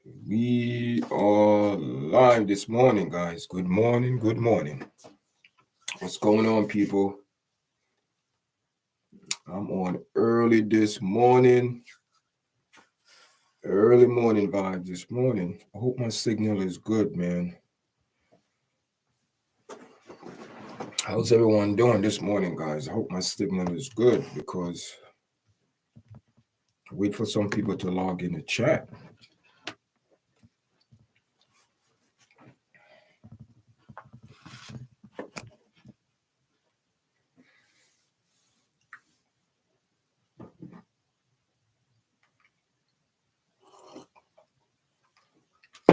We are live this morning, guys. Good morning. Good morning. What's going on, people? I'm on early this morning. Early morning vibes this morning. I hope my signal is good, man. How's everyone doing this morning, guys? I hope my signal is good because I wait for some people to log in the chat.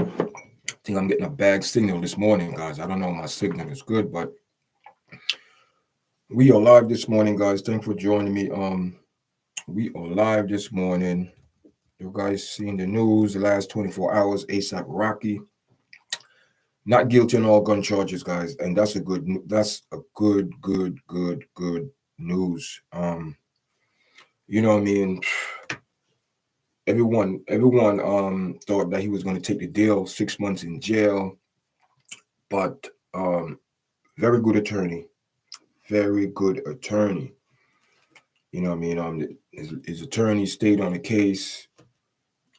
I think I'm getting a bad signal this morning, guys. I don't know if my signal is good, but we are live this morning, guys. Thanks for joining me. We are live this morning. You guys seen the news the last 24 hours? ASAP Rocky not guilty on all gun charges, guys, and that's a good news. You know what I mean? Everyone thought that he was going to take the deal, 6 months in jail, but very good attorney, very good attorney. You know what I mean? His attorney stayed on the case,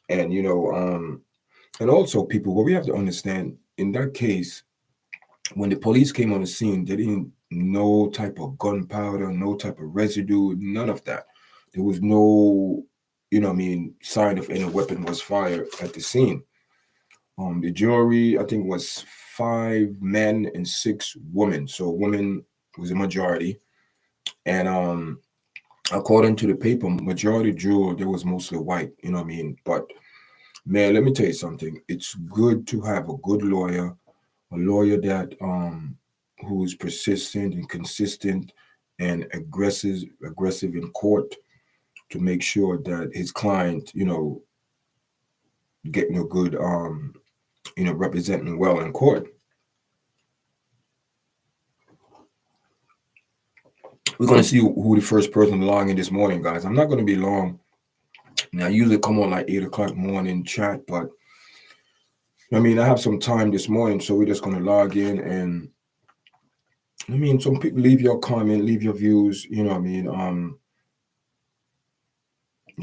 and and also people. What we have to understand in that case, when the police came on the scene, they didn't no type of gunpowder, no type of residue, none of that. There was no, sign of any weapon was fired at the scene. The jury, I think, was 5 men and 6 women. So women was a majority, and according to the paper, majority juror there was mostly white. You know what I mean? But man, let me tell you something. It's good to have a good lawyer, a lawyer that who is persistent and consistent and aggressive in court to make sure that his client, getting a good representing well in court. We're gonna see who the first person logging this morning, guys. I'm not gonna be long. Now I usually come on like 8 o'clock morning chat, but I mean I have some time this morning, so we're just gonna log in and some people leave your comment, leave your views, you know what I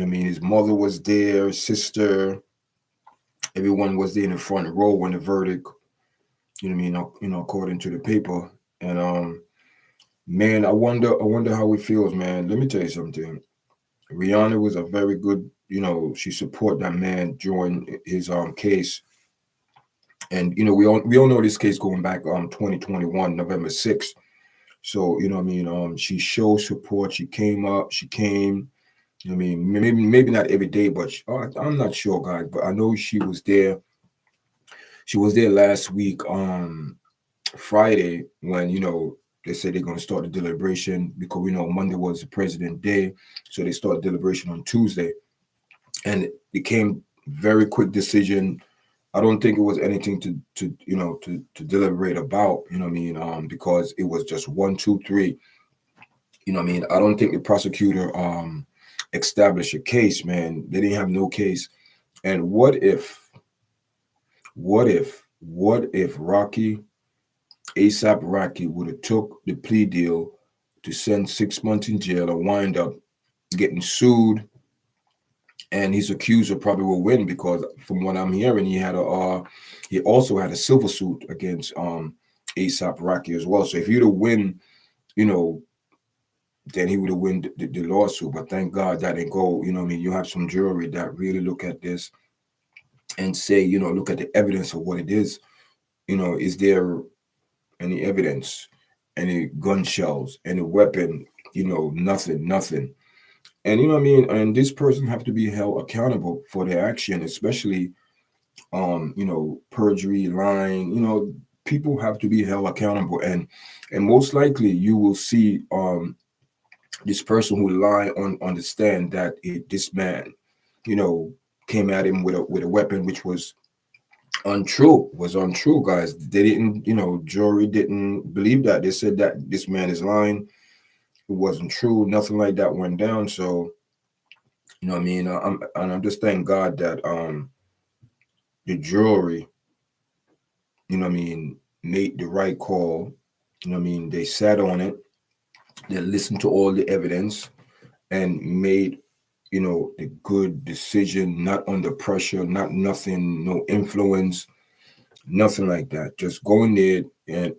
mean? His mother was there, his sister, everyone was there in the front row when the verdict, according to the paper. And man, I wonder how it feels, man. Let me tell you something. Rihanna was a very good, she support that man during his case. And we all know this case going back 2021, November 6th. So, she showed support. She came up, she came. Maybe not every day, but I'm not sure, guys. But I know she was there. She was there last week, Friday, when they said they're going to start the deliberation because we know Monday was the President Day, so they start deliberation on Tuesday, and it came very quick decision. I don't think it was anything to deliberate about. Because it was just 1, 2, 3. I don't think the prosecutor established a case, man. They didn't have no case. And what if ASAP Rocky would have took the plea deal to send 6 months in jail or wind up getting sued, and his accuser probably will win because from what I'm hearing, he also had a civil suit against ASAP Rocky as well. So if he'd have win, then he would have win the lawsuit. But thank God that didn't go. You have some jury that really look at this and say, look at the evidence of what it is. Is there any evidence, any gun shells, any weapon? Nothing. And and this person have to be held accountable for their action, especially perjury, lying. People have to be held accountable, and most likely you will see this person who lied on the stand that this man, came at him with a weapon which was untrue, guys. They didn't, jury didn't believe that. They said that this man is lying. It wasn't true. Nothing like that went down. So, I'm just thank God that the jury, made the right call. They sat on it, they listened to all the evidence and made, the good decision, not under pressure, not nothing, no influence, nothing like that. Just go in there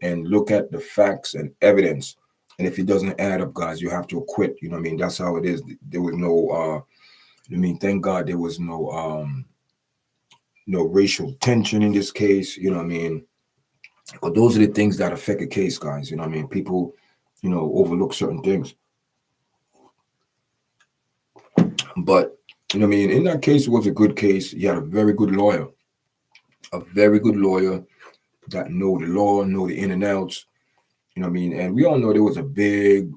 and look at the facts and evidence. And if it doesn't add up, guys, you have to acquit. That's how it is. There was no thank God there was no racial tension in this case, But those are the things that affect a case, guys. People, overlook certain things. But in that case, it was a good case. He had a very good lawyer, that know the law, know the in and outs. And we all know there was a big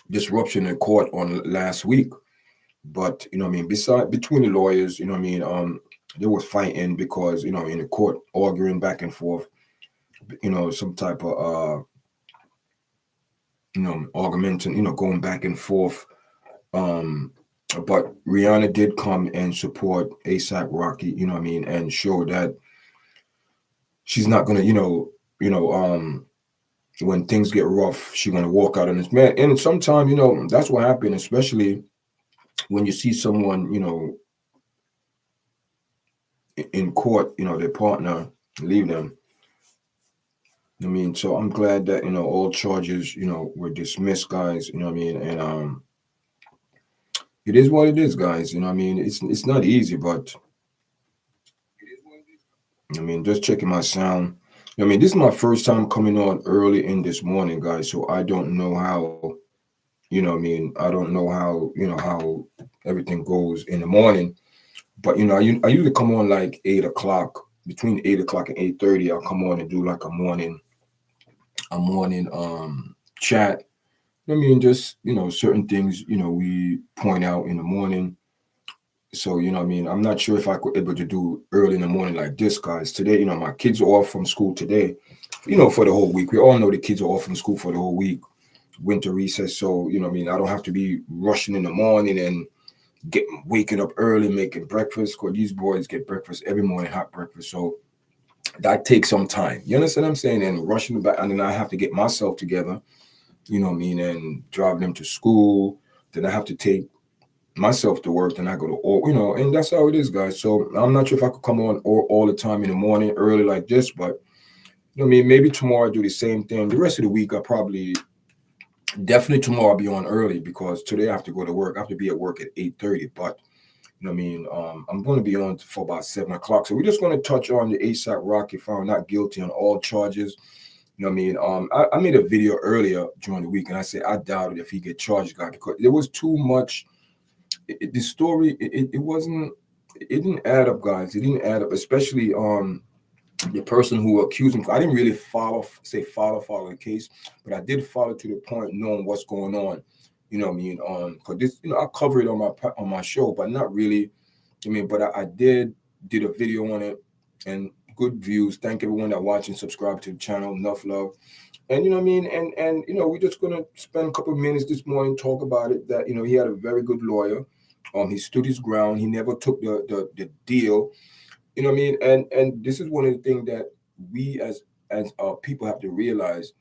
disruption in court on last week. But beside between the lawyers, they were fighting because in the court arguing back and forth, some type of argumenting, going back and forth. But Rihanna did come and support ASAP Rocky, and show that she's not gonna, when things get rough, she's gonna walk out on this man. And sometimes, that's what happened, especially when you see someone, in court, their partner leave them. So I'm glad that all charges, were dismissed, guys. And it is what it is, guys. It's not easy, but just checking my sound. This is my first time coming on early in this morning, guys. So I don't know how, I don't know how everything goes in the morning. But I usually come on like 8 o'clock, between 8 o'clock and 8:30. I'll come on and do like a morning chat. Just certain things we point out in the morning. So I'm not sure if I could able to do early in the morning like this, guys. Today, my kids are off from school today. For the whole week. We all know the kids are off from school for the whole week, winter recess. So I don't have to be rushing in the morning and waking up early, making breakfast. Because these boys get breakfast every morning, hot breakfast. So that takes some time. You understand what I'm saying? And rushing back, and then I have to get myself together. And drive them to school. Then I have to take myself to work. Then I go to and that's how it is, guys. So I'm not sure if I could come on all the time in the morning early like this, but maybe tomorrow I do the same thing. The rest of the week I probably definitely tomorrow I'll be on early because today I have to go to work. I have to be at work at 8:30, but I'm going to be on for about 7 o'clock. So we're just going to touch on the ASAP Rocky found not guilty on all charges. I made a video earlier during the week and I said I doubted if he get charged, guy, because there was too much. The story, it wasn't, it didn't add up, guys. It didn't add up, especially the person who accused him. I didn't really follow the case, but I did follow to the point knowing what's going on. Because this, I cover it on my show, but not really. But I did a video on it and good views. Thank everyone that watching, subscribe to the channel. Enough love. And and we're just gonna spend a couple of minutes this morning talk about it. That he had a very good lawyer. He stood his ground. He never took the deal. And this is one of the things that we as people have to realize.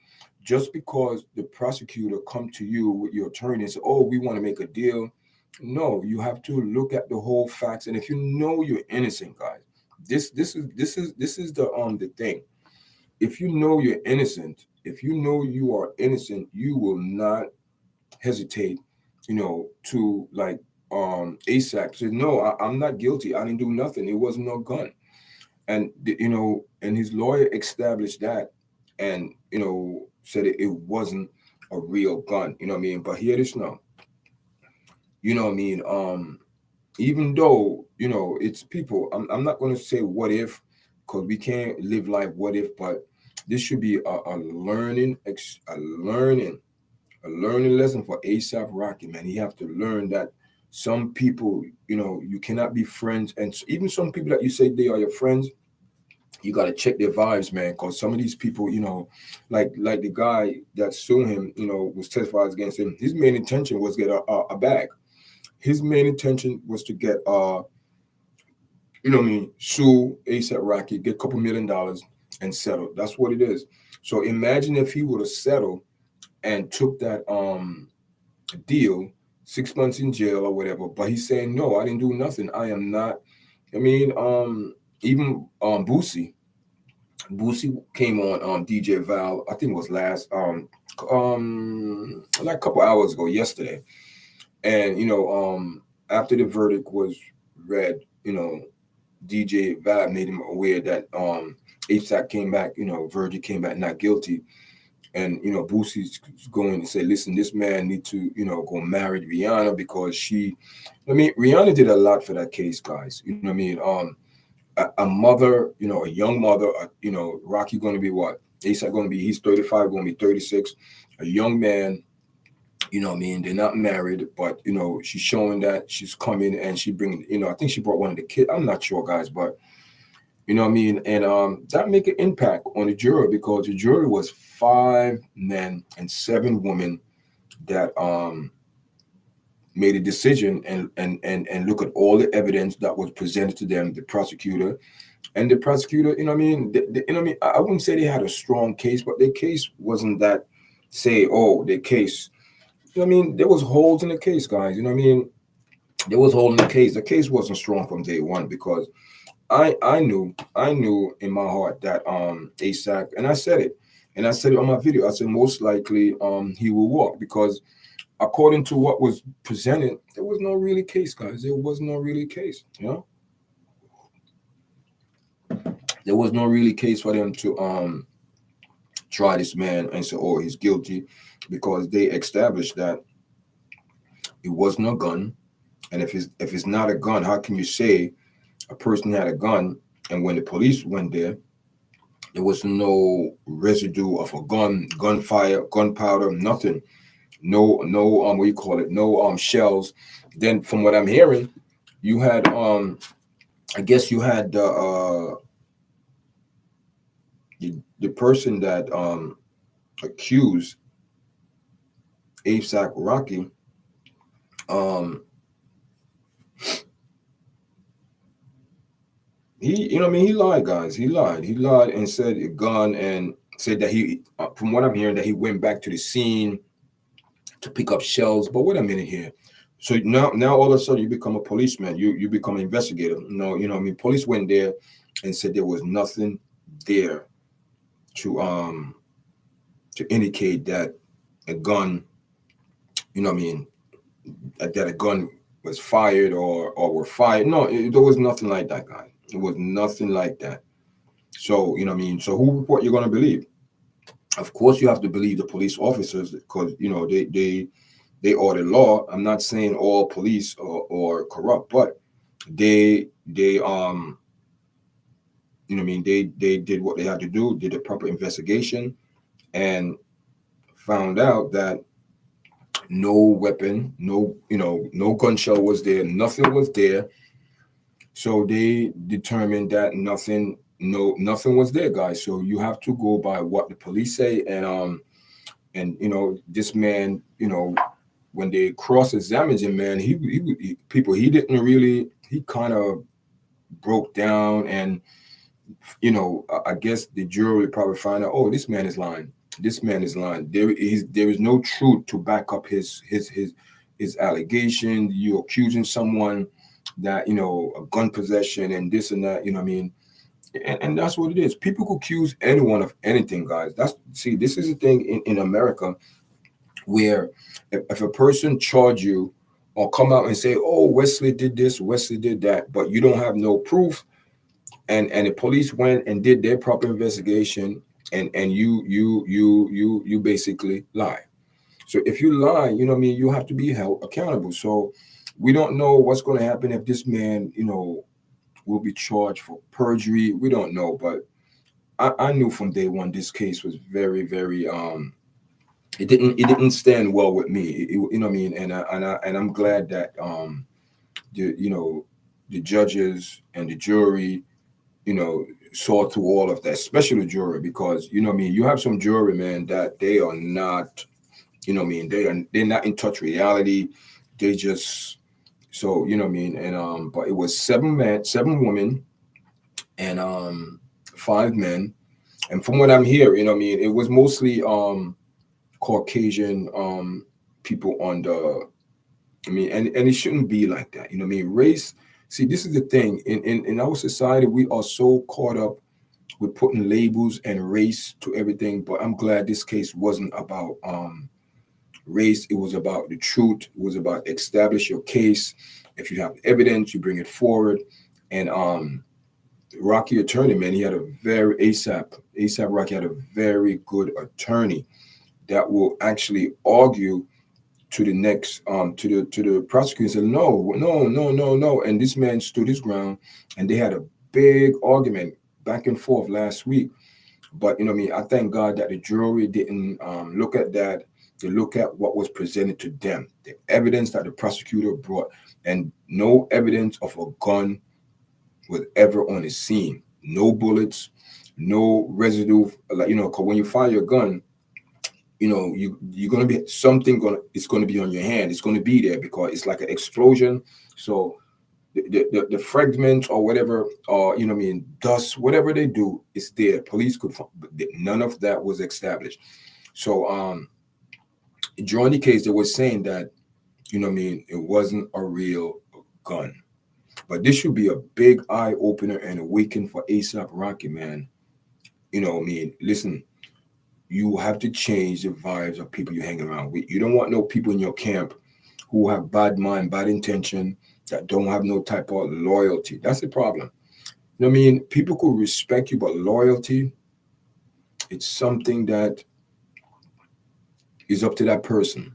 Just because the prosecutor come to you with your attorney and say, "Oh, we want to make a deal," no, you have to look at the whole facts. And if you know you're innocent, guys, this is the thing. If you know you're innocent, if you know you are innocent, you will not hesitate, to like ASAP said, "No, I'm not guilty. I didn't do nothing. It wasn't no gun." And and his lawyer established that, and said it wasn't a real gun. But hear this now. Even though it's people, I'm not going to say what if, because we can't live life what if, but this should be a learning lesson for ASAP Rocky, man. He have to learn that some people, you cannot be friends, and even some people that you say they are your friends, you got to check their vibes, man, because some of these people, like the guy that sued him, was testified against him. His main intention was get a bag. His main intention was to get sue ASAP Rocky, get a couple $1 million and settle. That's what it is. So imagine if he would have settled and took that deal, 6 months in jail or whatever. But he's saying, no, I didn't do nothing. I am not. I mean, even Boosie came on DJ Val, I think it was last like a couple hours ago, yesterday. And after the verdict was read, DJ Val made him aware that ASAP came back, Virgil came back not guilty. And Boosie's going to say, listen, this man need to go marry Rihanna because Rihanna did a lot for that case, guys. You know what I mean? A mother, a young mother, Rocky going to be what? ASAP going to be, he's 35, going to be 36. A young man, they're not married, but she's showing that she's coming and she bringing, I think she brought one of the kids. I'm not sure, guys, but and that make an impact on the jury because the jury was 5 men and 7 women that made a decision and look at all the evidence that was presented to them, the prosecutor. And the prosecutor, I wouldn't say they had a strong case, but their case wasn't that their case. There was holes in the case, guys. There was holes in the case. The case wasn't strong from day one because I knew in my heart that ASAP, and I said it on my video. I said most likely he will walk because according to what was presented, there was no really case, guys. There was no really case, There was no really case for them to try this man and say, oh, he's guilty, because they established that it was no gun. And if it's not a gun, how can you say a person had a gun? And when the police went there was no residue of a gun, gunfire, gunpowder, nothing. No, what you call it? No shells. Then from what I'm hearing, you had I guess you had the person that accused ASAP Rocky. He lied, guys. He lied and said a gun, and said that he, from what I'm hearing, that he went back to the scene to pick up shells. But wait a minute here. So now all of a sudden you become a policeman. You become an investigator. No, police went there and said there was nothing there to indicate that a gun, that a gun was fired or were fired. No, there was nothing like that, guys. It was nothing like that. So, so who what you're going to believe? Of course, you have to believe the police officers because, they are the law. I'm not saying all police or corrupt, but they did what they had to do, did a proper investigation, and found out that no weapon, no gun shell was there, nothing was there. So they determined that nothing was there, guys. So you have to go by what the police say, and this man, when they cross-examined him, man, he didn't really, he kind of broke down, and I guess the jury would probably find out, oh, this man is lying. This man is lying. There is no truth to back up his allegation. You're accusing someone that a gun possession and this and that. And that's what it is. People could accuse anyone of anything, guys. This is a thing in America where if a person charge you or come out and say, oh, Wesley did this, Wesley did that, but you don't have no proof, and the police went and did their proper investigation, and you basically lie. So if you lie, you have to be held accountable. So we don't know what's going to happen if this man, will be charged for perjury. We don't know, but I knew from day one this case was very, very it didn't stand well with me. And I'm glad that the judges and the jury, saw through all of that, especially the jury, because you have some jury, man, that they are not, they're not in touch with reality. They just So, you know what I mean? And but it was 7 men, 7 women, and 5 men. And from what I'm hearing, you know what I mean, it was mostly Caucasian people on the, I mean, and it shouldn't be like that. You know what I mean? Race, see, this is the thing. In our society, we are so caught up with putting labels and race to everything. But I'm glad this case wasn't about race. It was about the truth. It was about establish your case. If you have evidence, you bring it forward. And Rocky attorney, man, he had a very ASAP Rocky had a very good attorney that will actually argue to the next to the prosecutor and said no, no, no, no, no. And this man stood his ground, and they had a big argument back and forth last week. But you know what I mean, I thank God that the jury didn't look at that. They look at what was presented to them, the evidence that the prosecutor brought, and no evidence of a gun was ever on the scene. No bullets, no residue. Like, you know, 'cause when you fire your gun, you know, you're gonna be something gonna it's gonna be on your hand. It's gonna be there because it's like an explosion. So the fragments or whatever, or you know what I mean, dust, whatever they do, it's there. Police could but none of that was established. So during the case, they were saying that, you know what I mean, it wasn't a real gun. But this should be a big eye opener and awaken for ASAP Rocky, man. You know what I mean? Listen, you have to change the vibes of people you're hanging around with. You don't want no people in your camp who have bad mind, bad intention, that don't have no type of loyalty. That's the problem. You know what I mean? People could respect you, but loyalty, it's something that is up to that person.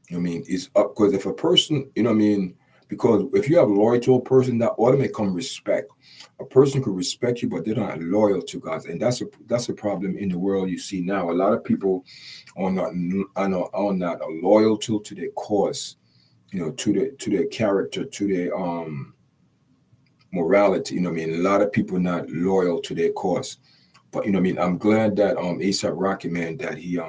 You know what I mean? It's up because if a person, you know what I mean, because if you have loyal to a person, that automatically come respect. A person could respect you, but they're not loyal to God, and that's a problem in the world you see now. A lot of people are not loyal to their cause, you know, to their character, to their morality. You know what I mean? A lot of people not loyal to their cause. But you know what I mean? I'm glad that ASAP Rocky, man, that he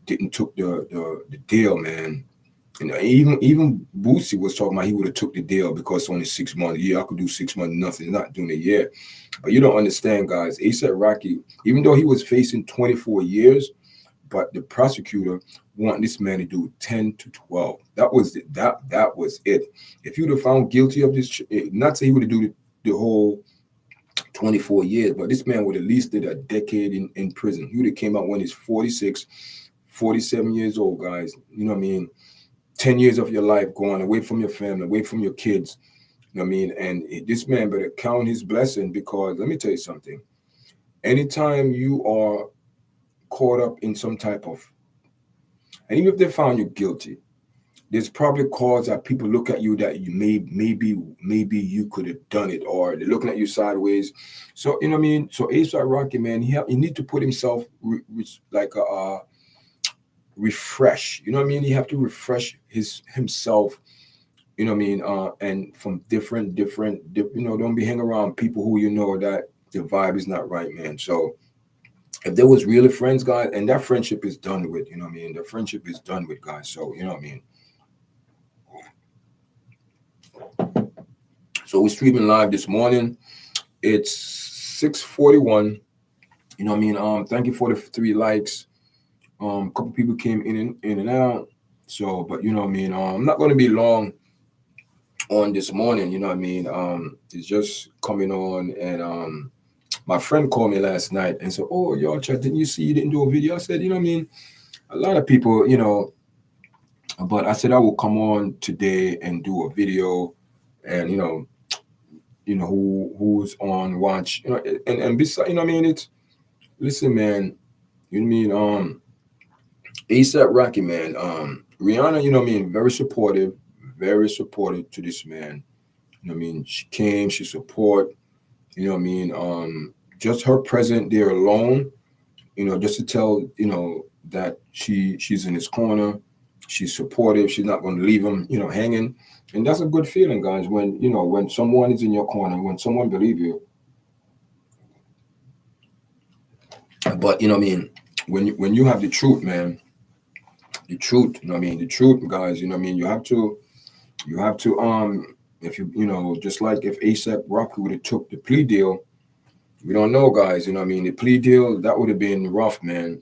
didn't took the deal, man. And even Boosie was talking about he would have took the deal because it's only 6 months. Yeah, I could do 6 months, nothing, not doing a year. But you don't understand, guys. ASAP Rocky, even though he was facing 24 years, but the prosecutor wanted this man to do 10 to 12. That was it. If you'd have found guilty of this, not say he would have do the whole 24 years, but this man would at least did a decade in prison. He would have came out when he's 46, 47 years old, guys. You know what I mean? 10 years of your life going away from your family, away from your kids. You know what I mean? And this man better count his blessing, because let me tell you something. Anytime you are caught up in some type of, and even if they found you guilty, there's probably cause that people look at you that you maybe you could have done it, or they're looking at you sideways. So you know what I mean. So A$AP Rocky, man, he need to put himself like a refresh. You know what I mean. He have to refresh himself. You know what I mean. And from different, you know, don't be hanging around people who you know that the vibe is not right, man. So if there was really friends, guys, and that friendship is done with, you know what I mean. The friendship is done with, guys. So you know what I mean. So we're streaming live this morning. It's 6:41. You know what I mean? Thank you for the 3 likes. A couple people came in and out. So, but you know what I mean? I'm not gonna be long on this morning, you know what I mean? It's just coming on, and my friend called me last night and said, "Oh, y'all chat, didn't you see you didn't do a video?" I said, you know what I mean? A lot of people, you know, but I said I will come on today and do a video, and you know who's on watch, you know, and besides, you know what I mean, it's listen, man, you know what I mean, ASAP Rocky, man, Rihanna, you know what I mean, very supportive to this man. You know what I mean, she came, she support, you know what I mean, just her present there alone, you know, just to tell, you know, that she's in his corner, she's supportive, she's not going to leave him, you know, hanging. And that's a good feeling, guys, when, you know, when someone is in your corner, when someone believes you. But, you know what I mean, when you have the truth, man, the truth, you know what I mean, the truth, guys, you know what I mean, you have to You have to if just like if ASAP Rocky would have took the plea deal, we don't know, guys. The plea deal that would have been rough, man.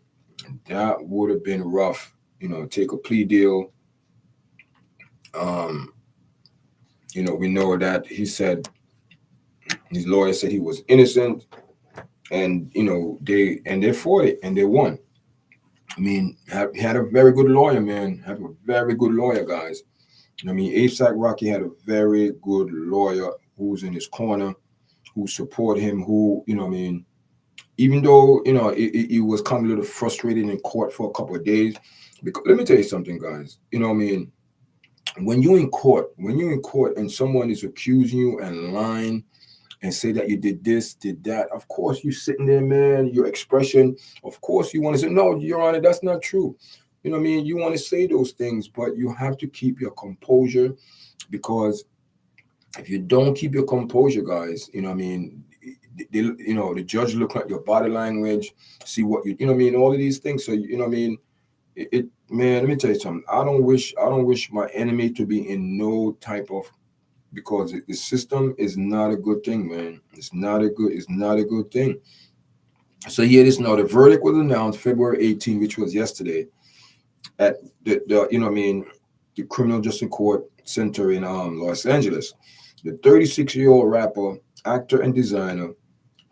That would have been rough. Take a plea deal. Um, we know that he said his lawyer said he was innocent, and they fought it and they won. Had a very good lawyer, man. Have a very good lawyer, guys. ASAP Rocky had a very good lawyer who's in his corner, who support him, who, even though, it was kind of a little frustrated in court for a couple of days. Because let me tell you something, guys. When you're in court and someone is accusing you and lying and say that you did this, did that, of course you sitting there, man, your expression, of course you want to say, no, Your Honor, that's not true. You want to say those things, but you have to keep your composure, because if you don't keep your composure, guys, the judge look at your body language, see what all of these things. So man, let me tell you something. I don't wish my enemy to be in no type of, because the system is not a good thing, man. It's not a good thing. So here it is now. The verdict was announced February 18, which was yesterday, at the Criminal Justice Court Center in Los Angeles. The 36-year-old rapper, actor, and designer,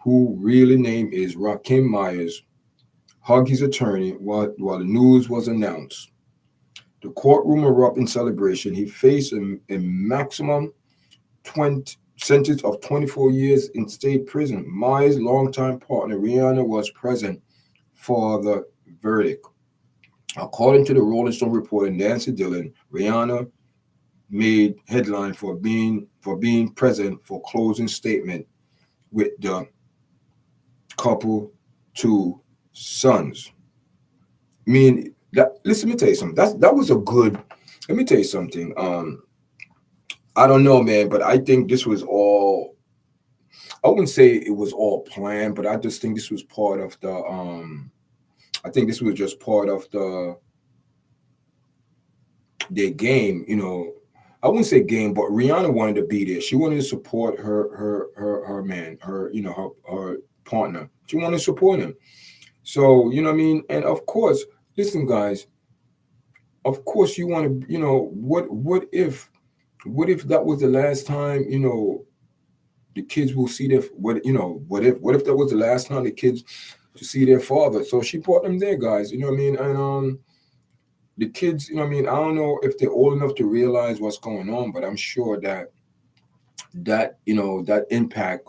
who really name is Rakim Myers, hugged his attorney while the news was announced. The courtroom erupted in celebration. He faced a maximum 20 sentence of 24 years in state prison. Myers' longtime partner Rihanna was present for the verdict. According to the Rolling Stone reporter Nancy Dillon, Rihanna made headline for being present for closing statement with the couple two sons. That, listen, let me tell you something. That was a good. Let me tell you something. I don't know, man, but I think this was all. I wouldn't say it was all planned, but I just think this was part of the. I think this was just part of their game. I wouldn't say game, but Rihanna wanted to be there. She wanted to support her man, her partner. She wanted to support him. So and of course, listen, guys. Of course, you want to. What if that was the last time the kids will see their what if that was the last time the kids to see their father? So she brought them there, guys. And the kids, I don't know if they're old enough to realize what's going on, but I'm sure that impact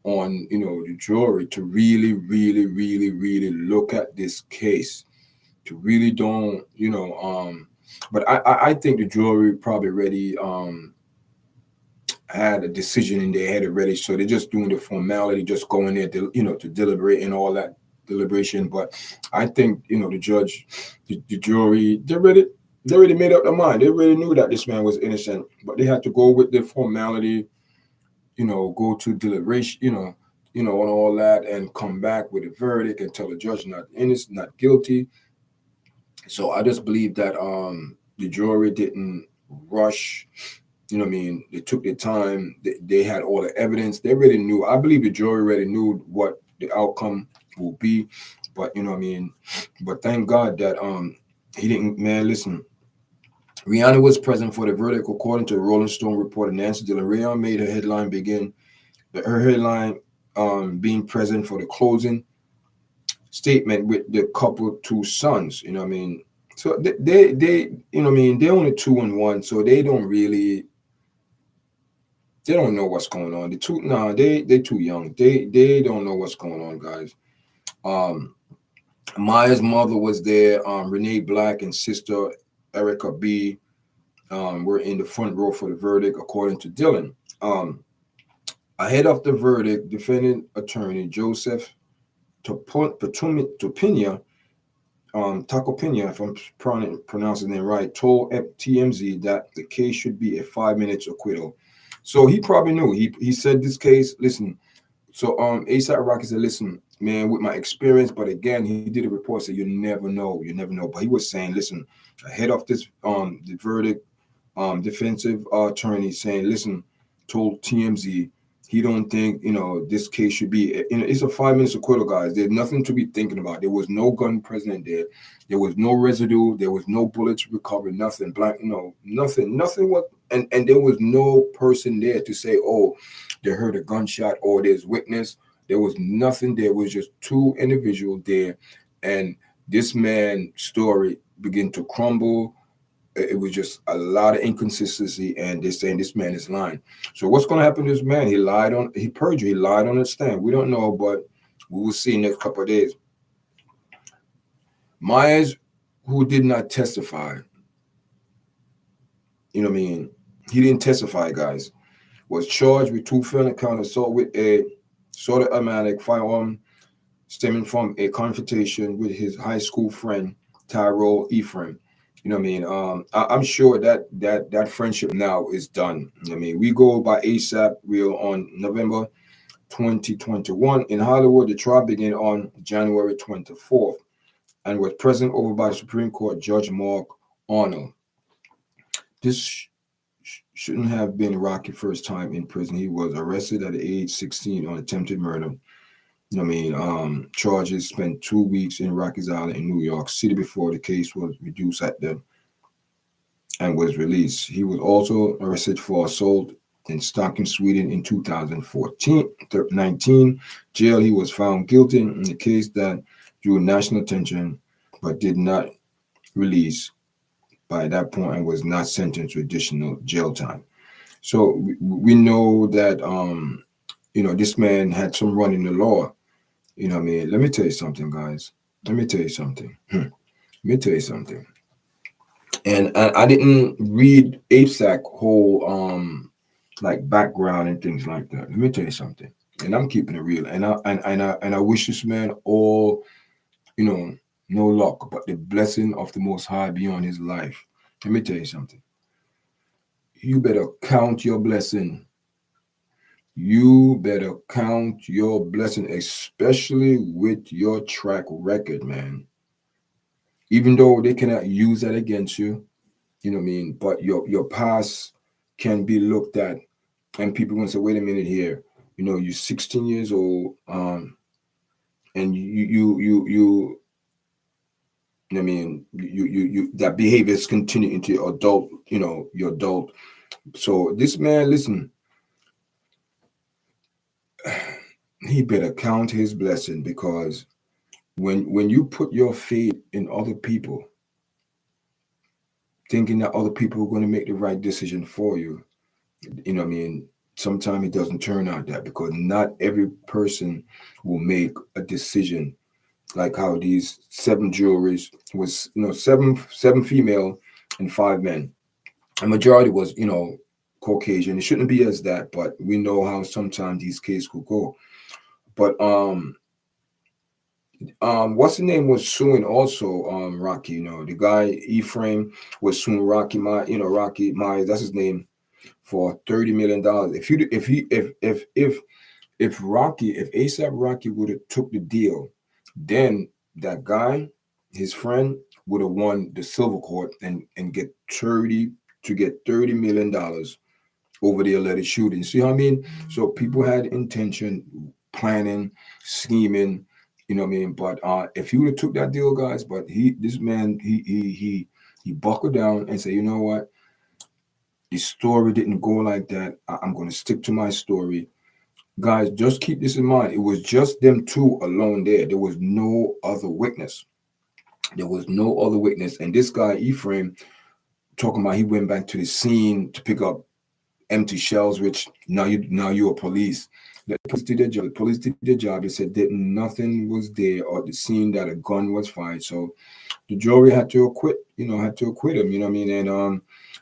on the jury to really, really, really, really look at this case, to really don't but I think the jury probably already had a decision in their head already, so they're just doing the formality, just going there to to deliberate and all that deliberation. But I think the judge, the jury, they already made up their mind. They already knew that this man was innocent, but they had to go with the formality, go to deliberation, and all that, and come back with a verdict and tell the judge not innocent, not guilty. So I just believe that the jury didn't rush. They took their time. They had all the evidence. They already knew. I believe the jury already knew what the outcome will be. But but thank God that he didn't. Man, listen. Rihanna was present for the verdict, according to Rolling Stone reporter Nancy Dillon. Rihanna made her headline being present for the closing statement with the couple two sons. So they they're only 2 and 1, so they don't know what's going on. They too young. They don't know what's going on, guys. Um, Maya's mother was there. Renee Black and sister Erica B. Were in the front row for the verdict, according to Dillon. Ahead of the verdict, defendant attorney Joseph Topina, Tacopina, if I'm pronouncing it right, told TMZ that the case should be a 5 minutes acquittal. So he probably knew. He said this case. Listen. So ASAP Rocky said, "Listen, man, with my experience, but again, he did a report said you never know. But he was saying, listen, ahead of this the verdict, defensive attorney saying, listen, told TMZ he don't think this case should be. It's a 5 minutes acquittal, guys. There's nothing to be thinking about. There was no gun present there. There was no residue. There was no bullets recovered. Nothing. Black. Nothing. Nothing was. And there was no person there to say, oh, they heard a gunshot or there's witness. There was nothing. There was just two individuals there, and this man's story began to crumble. It was just a lot of inconsistency, and they're saying this man is lying. So what's going to happen to this man? He perjured, he lied on the stand. We don't know, but we will see in the next couple of days. Myers, who did not testify, he didn't testify, guys, was charged with two felony count assault with a sort-of-automatic firearm stemming from a confrontation with his high school friend, Tyrell Ephraim. I'm sure that friendship now is done. We go by ASAP. We're on November 2021 in Hollywood. The trial began on January 24th and was presided over by Supreme Court Judge Mark Arnold. This shouldn't have been Rocky's first time in prison. He was arrested at age 16 on attempted murder. Charges, spent 2 weeks in Rikers Island in New York City before the case was reduced and was released. He was also arrested for assault in Stockholm, Sweden in 2019. Jail, he was found guilty in the case that drew national attention, but did not release by that point and was not sentenced to additional jail time. So we know that this man had some run in the law. Let me tell you something, guys. Let me tell you something. And I didn't read ASAC whole like background and things like that. Let me tell you something. And I'm keeping it real. And I wish this man all, no luck, but the blessing of the Most High be on his life. Let me tell you something. You better count your blessing. You better count your blessing, especially with your track record, man. Even though they cannot use that against you, but your past can be looked at, and people gonna say, wait a minute here, you're 16 years old, and you that behavior is continuing into your adult, your adult. So this man, listen, he better count his blessing, because when you put your faith in other people, thinking that other people are going to make the right decision for you, sometimes it doesn't turn out that, because not every person will make a decision like how these 7 juries was, seven female and 5 men. A majority was, Caucasian. It shouldn't be as that, but we know how sometimes these cases could go. But what's the name was suing also Rocky, the guy Ephraim was suing Rocky Rocky Myers, that's his name, for $30 million. If ASAP Rocky would have took the deal, then that guy, his friend, would have won the silver court and get $30 million over the alleged shooting. See what I mean? So people had intention, planning, scheming, But if he would have took that deal, guys, but this man, he buckled down and said, you know what? The story didn't go like that. I'm going to stick to my story. Guys, just keep this in mind. It was just them two alone there. There was no other witness. And this guy, Ephraim, talking about he went back to the scene to pick up empty shells, which now you're police. The police did their job. They said that nothing was there or the scene that a gun was fired. So the jury had to acquit him, And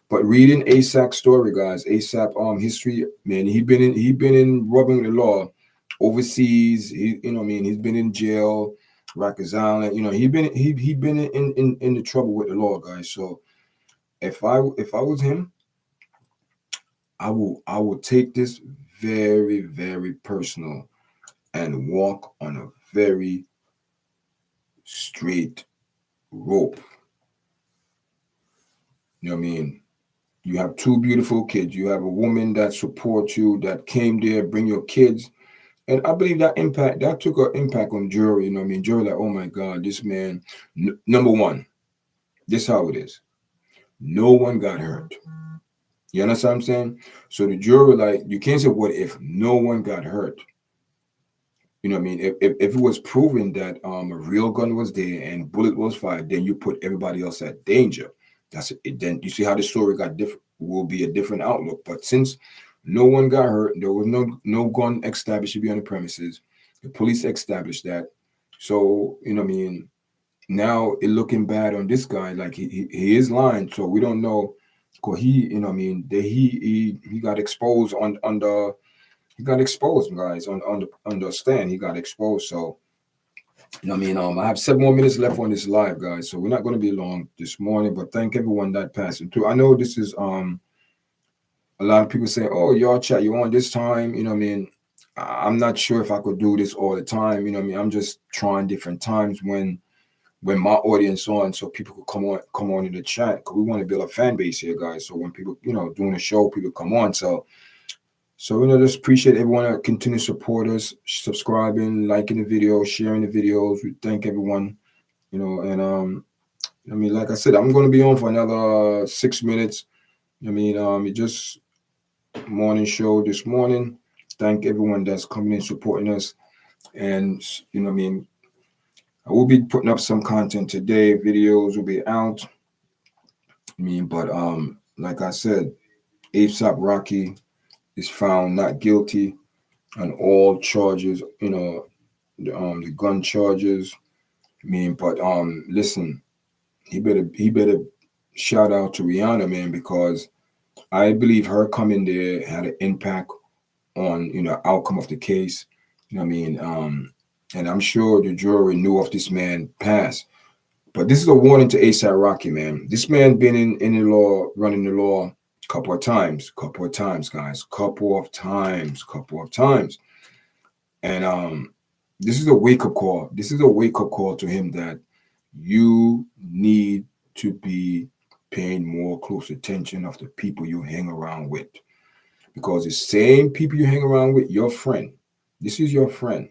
but reading ASAP's story, guys, ASAP history, man, he been in rubbing the law overseas. He's been in jail, Rikers Island. He been in the trouble with the law, guys. So if I was him, I will take this very, very personal and walk on a very straight rope. You have two beautiful kids. You have a woman that supports you, that came there, bring your kids. And I believe that took an impact on jury. You know what I mean? Jury like, oh my God, this man, number one, this how it is. No one got hurt. You understand what I'm saying? So the jury, like, you can't say what if no one got hurt. You know what I mean? If it was proven that a real gun was there and bullet was fired, then you put everybody else at danger. That's it. Then you see how the story got different. Will be a different outlook. But since no one got hurt, there was no gun established to be on the premises. The police established that. So you know what I mean. Now it looking bad on this guy. Like he is lying. So we don't know. Cause he, you know what I mean. He got exposed on the he got exposed, guys, on the stand. He got exposed. So, you know what I mean? I have 7 more minutes left on this live, guys. So we're not going to be long this morning, but thank everyone that passed through. I know this is a lot of people say, oh, y'all chat, you on this time, you know what I mean? I'm not sure if I could do this all the time, you know what I mean? I'm just trying different times when my audience on so people could come on in the chat, because we want to build a fan base here, guys. So when people, doing a show, people come on. So, just appreciate everyone that continue to support us, subscribing, liking the video, sharing the videos. We thank everyone, and I mean, like I said, I'm going to be on for another 6 minutes. I mean, it just morning show this morning. Thank everyone that's coming in, supporting us. And, I mean, I will be putting up some content today. Videos will be out. I mean, but like I said, ASAP Rocky is found not guilty on all charges, the gun charges. I mean, but listen, he better shout out to Rihanna, man, because I believe her coming there had an impact on outcome of the case. You know what I mean? And I'm sure the jury knew of this man past. But this is a warning to ASAP Rocky, man. This man been in the law, running the law couple of times, guys, couple of times. And this is a wake-up call. This is a wake-up call to him that you need to be paying more close attention of the people you hang around with. Because the same people you hang around with, your friend, this is your friend,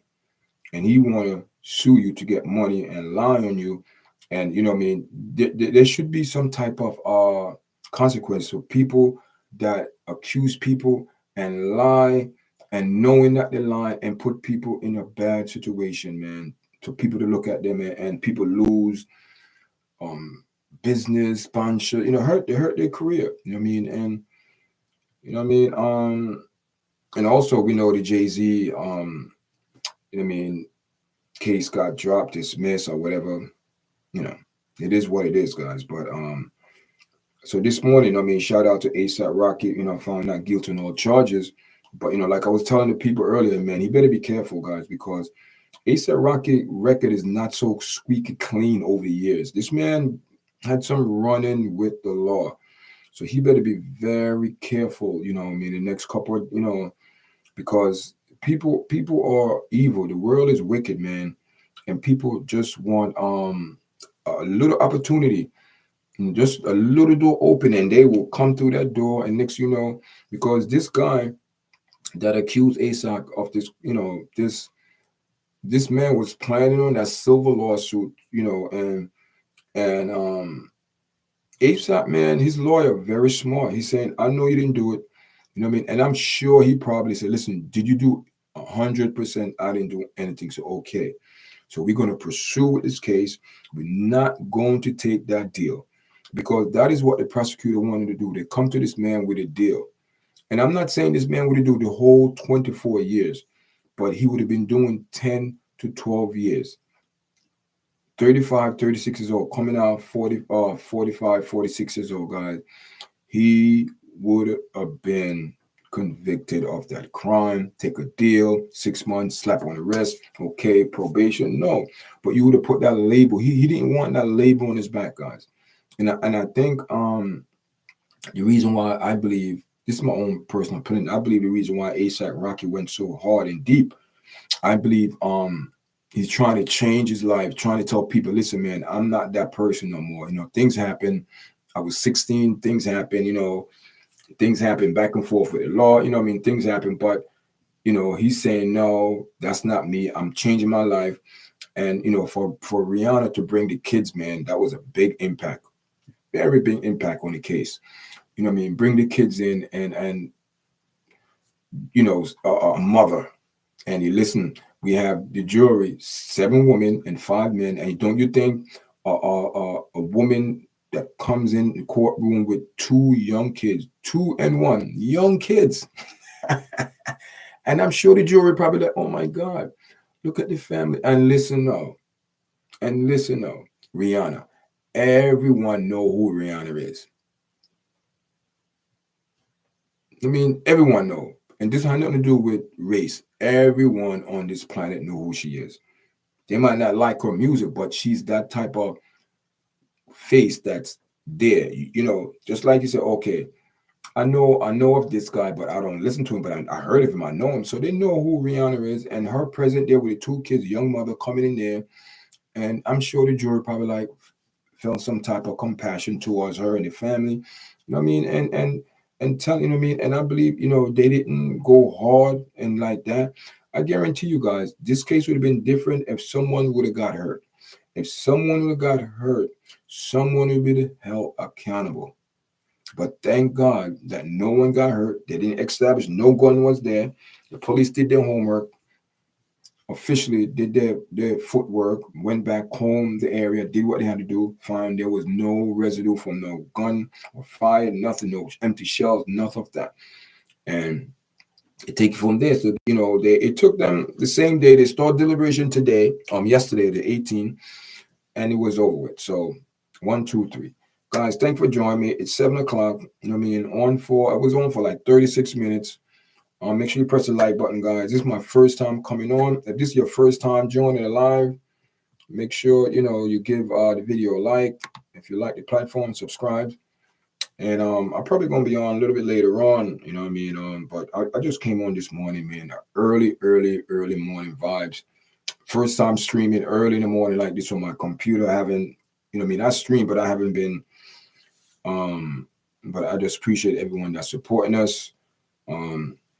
and he want to sue you to get money and lie on you. And you know what I mean, there should be some type of consequence for people that accuse people and lie, and knowing that they lie and put people in a bad situation, man. So people to look at them, and people lose business, sponsor, they hurt their career. You know what I mean? And you know what I mean? And also we know the Jay-Z, you know what I mean, case got dropped, dismissed, or whatever. It is what it is, guys. But so this morning, I mean, shout out to ASAP Rocky, found not guilty on all charges. But like I was telling the people earlier, man, he better be careful, guys, because ASAP Rocky record is not so squeaky clean over the years. This man had some running with the law. So he better be very careful, I mean, the next couple of, because people are evil. The world is wicked, man. And people just want a little opportunity, just a little door open, and they will come through that door. And next, because this guy that accused ASAP of this, this man was planning on that silver lawsuit, and ASAP, man, his lawyer very smart. He's saying, I know you didn't do it, you know what I mean? And I'm sure he probably said, listen, did you do 100%? I didn't do anything. So okay. So we're going to pursue with this case. We're not going to take that deal, because that is what the prosecutor wanted to do. They come to this man with a deal. And I'm not saying this man would do the whole 24 years, but he would have been doing 10 to 12 years. 35, 36 years old, coming out 45, 46 years old, guys. He would have been convicted of that crime, take a deal, 6 months, slap on the wrist, okay, probation. No, but you would have put that label. He didn't want that label on his back, guys. And I think the reason why I believe, this is my own personal opinion, I believe the reason why ASAP Rocky went so hard and deep, I believe he's trying to change his life, trying to tell people, listen, man, I'm not that person no more. Things happen. I was 16. Things happen, things happen back and forth with the law. Things happen, but he's saying no, that's not me. I'm changing my life, and for Rihanna to bring the kids, man, that was a big impact, very big impact on the case. Bring the kids in, and a mother. And you listen, we have the jury, 7 women and 5 men. And don't you think a woman that comes in the courtroom with 2 young kids, 2 and 1 young kids, and I'm sure the jury probably like, oh my God, look at the family. And listen now, Rihanna. Everyone know who Rihanna is. Everyone know. And this has nothing to do with race. Everyone on this planet know who she is. They might not like her music, but she's that type of face that's there. Just like you said, okay, I know of this guy, but I don't listen to him, but I heard of him, I know him. So they know who Rihanna is, and her present there with the 2 kids, young mother coming in there. And I'm sure the jury probably like felt some type of compassion towards her and the family. And tell and I believe, they didn't go hard and like that. I guarantee you guys, this case would have been different if someone would have got hurt. If someone would have got hurt, someone would be held accountable. But thank God that no one got hurt. They didn't establish no gun was there. The police did their homework, officially did their footwork, went back home, the area, did what they had to do, found there was no residue from no gun or fire, nothing, no empty shells, nothing of that. And it take it from there. So, it took them the same day. They started deliberation today, yesterday, the 18th, and it was over with. So 1, 2, 3. Guys, thanks for joining me. It's 7 o'clock. I was on for like 36 minutes. Make sure you press the like button, guys. This is my first time coming on. If this is your first time joining the live, make sure you give the video a like. If you like the platform, subscribe. And I'm probably gonna be on a little bit later on. But I just came on this morning, man. Early morning vibes. First time streaming early in the morning like this on my computer. I haven't, I stream, but I haven't been. But I just appreciate everyone that's supporting us.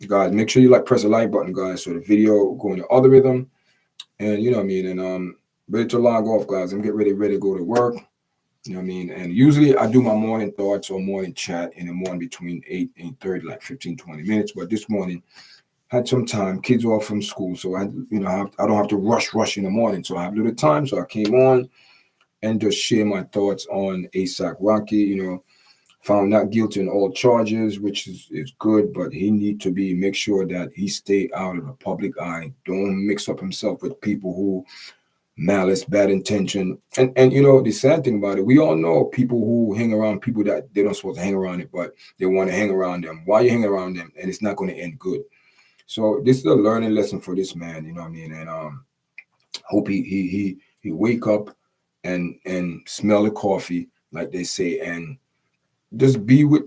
Guys, make sure you press the like button, guys, so the video go in the algorithm. And and ready to log off, guys. I'm getting ready to go to work. And usually I do my morning thoughts or morning chat in the morning between 8 and 30, like 15, 20 minutes. But this morning had some time, kids off from school. So I don't have to rush in the morning. So I have a little time. So I came on and just share my thoughts on ASAC Rocky, found not guilty in all charges, which is good, but he need to make sure that he stay out of the public eye. Don't mix up himself with people who malice, bad intention. And the sad thing about it, we all know people who hang around people that they don't supposed to hang around it, but they want to hang around them. Why you hang around them? And it's not going to end good. So this is a learning lesson for this man, and hope he wake up and smell the coffee, like they say, and just be with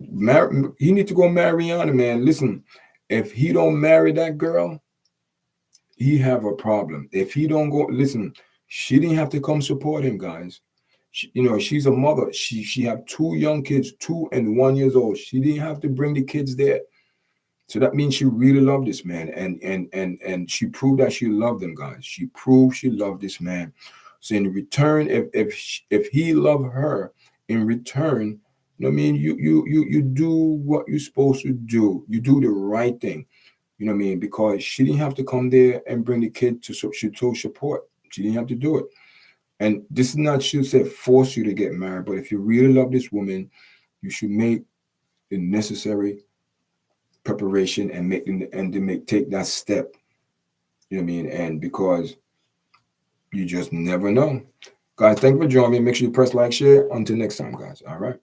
he need to go marry Rihanna, man. Listen, if he don't marry that girl, he have a problem. If he don't go, listen, she didn't have to come support him, guys. She's a mother. She have 2 young kids, 2 and 1 years old. She didn't have to bring the kids there. So that means she really loved this man, and she proved that she loved them, guys. She proved she loved this man. So in return, if he loved her, in return, you do what you're supposed to do. You do the right thing. Because she didn't have to come there and bring the kid to support. She didn't have to do it. And this is not, she'll say, force you to get married. But if you really love this woman, you should make the necessary preparation and take that step. And because you just never know. Guys, thank you for joining me. Make sure you press like, share. Until next time, guys. All right.